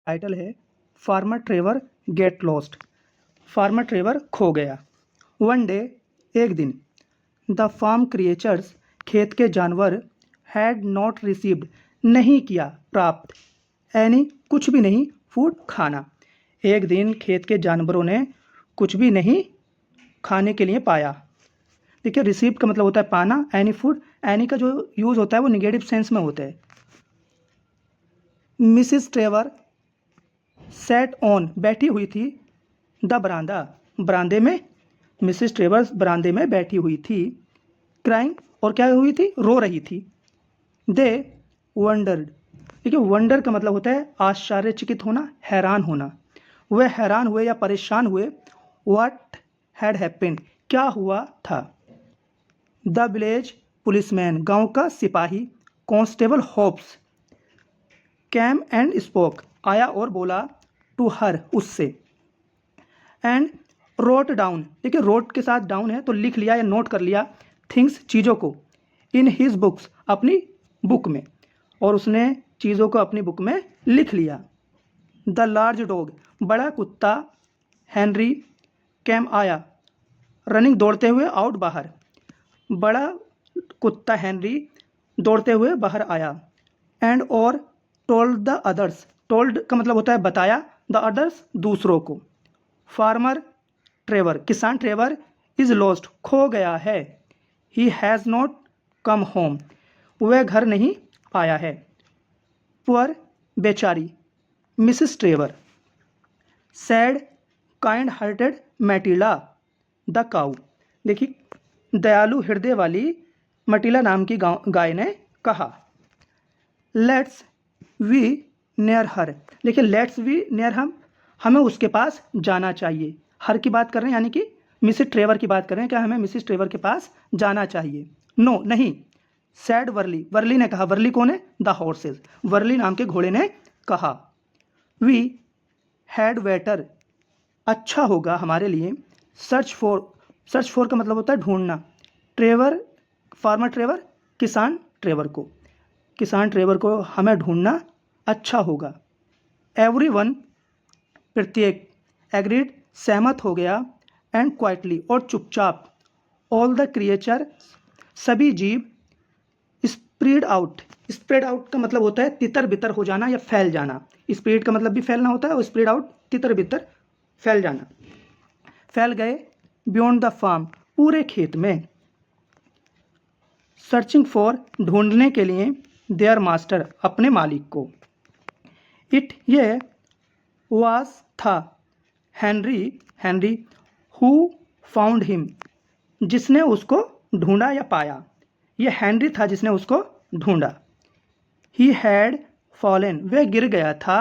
Title है farmer Trevor get lost. Farmer Trevor खो गया। वन डे, एक दिन, द फार्म क्रिएचर्स, खेत के जानवर, हैड नॉट रिसीव्ड, नहीं किया प्राप्त, एनी, कुछ भी नहीं, फूड, खाना। एक दिन खेत के जानवरों ने कुछ भी नहीं खाने के लिए पाया। देखिए, रिसीव्ड का मतलब होता है पाना, एनी फूड, एनी का जो यूज़ होता है वो निगेटिव सेंस में होता है। मिसिस ट्रेवर सेट ऑन, बैठी हुई थी, द बरामदा, बरामदे में, मिसिस ट्रेवर बरामदे में बैठी हुई थी, क्राइंग, और क्या हुई थी, रो रही थी। दे वंडर्ड, देखिए वंडर का मतलब होता है आश्चर्यचकित होना, हैरान होना। वह हैरान हुए या परेशान हुए। व्हाट हैड हैपेंड, क्या हुआ था। द विलेज पुलिसमैन, गांव का सिपाही, constable Hopps, came and spoke, आया और बोला, टू हर, उससे, एंड रोट डाउन, देखिए रोट के साथ डाउन है तो लिख लिया या नोट कर लिया, थिंग्स, चीज़ों को, इन हिज बुक्स, अपनी बुक में, और उसने चीज़ों को अपनी बुक में लिख लिया। द लार्ज डॉग, बड़ा कुत्ता, हेनरी, कैम, आया, रनिंग, दौड़ते हुए, आउट, बाहर, बड़ा कुत्ता हेनरी दौड़ते हुए बाहर आया। एंड और टोल्ड द अदर्स, टोल्ड का मतलब होता है बताया, द अदर्स, दूसरों को। फार्मर ट्रेवर, किसान ट्रेवर, इज लॉस्ट, खो गया है। He has not come home, वह घर नहीं आया है। पुअर, बेचारी, missus Trevor. Sad, kind hearted Matilda, the cow, देखिए दयालु हृदय वाली मटिला नाम की गाय ने कहा। लेट्स वी नियर हर, देखिए लेट्स वी नियर, हमें उसके पास जाना चाहिए। हर की बात कर रहे हैं, यानी कि मिसिस ट्रेवर की बात कर रहे हैं, क्या हमें मिसिस ट्रेवर के पास जाना चाहिए। नो, नहीं। सैड वर्ली, वर्ली ने कहा, वर्ली कौन है, द हॉर्सेज, वर्ली नाम के घोड़े ने कहा। वी हैड बेटर, अच्छा होगा हमारे लिए, सर्च फॉर, सर्च फॉर का मतलब होता है ढूंढना, ट्रेवर, फार्मर ट्रेवर, किसान ट्रेवर को, किसान ट्रेवर को हमें ढूंढना अच्छा होगा। एवरीवन, प्रत्येक, एग्रीड, सहमत हो गया, एंड क्वाइटली, और चुपचाप, ऑल द क्रिएचर, सभी जीव, स्प्रेड आउट, स्प्रेड आउट का मतलब होता है तितर बितर हो जाना या फैल जाना। स्प्रेड का मतलब भी फैलना होता है और स्प्रेड आउट तितर बितर फैल जाना। फैल गए, बियॉन्ड द फार्म, पूरे खेत में। सर्चिंग फॉर, ढूंढने के लिए, देयर मास्टर, अपने मालिक को। इट, ये, वाज, था, Henry, Henry, who found him, जिसने उसको ढूंढा या पाया। ये हेनरी था जिसने उसको ढूंढा। ही हैड फॉलन, वह गिर गया था,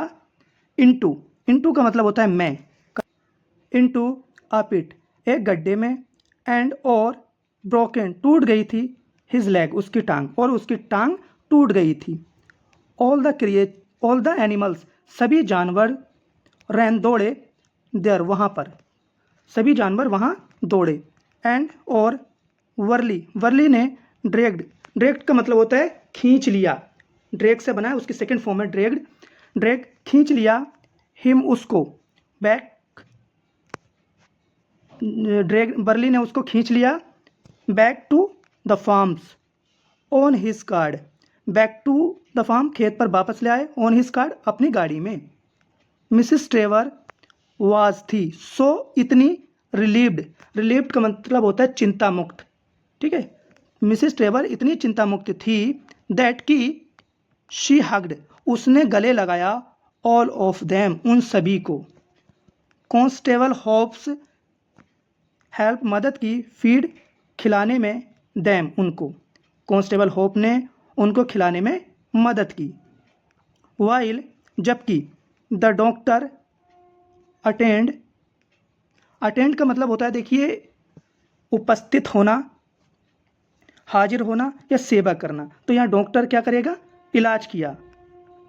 इनटू, इनटू का मतलब होता है मैं, इनटू अ पिट, एक गड्ढे में, एंड और ब्रोकन, टूट गई थी, हिज लेग, उसकी टांग, और उसकी टांग टूट गई थी। ऑल द एनिमल्स, सभी जानवर, रैन, दौड़े, देयर, वहाँ पर, सभी जानवर वहाँ दौड़े। एंड और वर्ली, वर्ली ने ड्रैग्ड, ड्रैग्ड का मतलब होता है खींच लिया, ड्रैग से बना है, उसकी सेकंड फॉर्म है ड्रैग्ड, ड्रैग, खींच लिया, हिम, उसको, बैक, ड्रैग, बर्ली ने उसको खींच लिया, back to the farms, on his cart, back to the farm, खेत पर वापस ले आए, ऑन हिज कार्ड, अपनी गाड़ी में। मिसिस ट्रेवर वाज, थी, सो, इतनी, रिलीव्ड, रिलीव्ड का मतलब होता है चिंता मुक्त, ठीक है। मिसिस ट्रेवर इतनी चिंता मुक्त थी, दैट की, शी हग्ड, उसने गले लगाया, ऑल ऑफ देम, उन सभी को। कांस्टेबल होप्स हेल्प, मदद की, फीड, खिलाने में, दैम, उनको, कांस्टेबल होप ने उनको खिलाने में मदद की। वाइल, जबकि, द डॉक्टर अटेंड, अटेंड का मतलब होता है देखिए उपस्थित होना, हाजिर होना या सेवा करना। तो यहाँ डॉक्टर क्या करेगा, इलाज किया,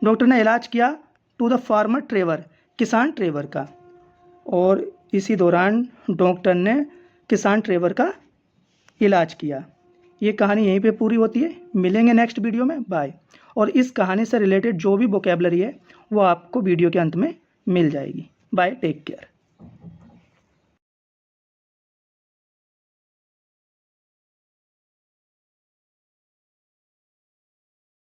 डॉक्टर ने इलाज किया, टू द फार्मर ट्रेवर, किसान ट्रेवर का, और इसी दौरान डॉक्टर ने किसान ट्रेवर का इलाज किया। ये कहानी यहीं पे पूरी होती है। मिलेंगे नेक्स्ट वीडियो में, बाय। और इस कहानी से रिलेटेड जो भी वोकेबलरी है वो आपको वीडियो के अंत में मिल जाएगी। Bye, take care.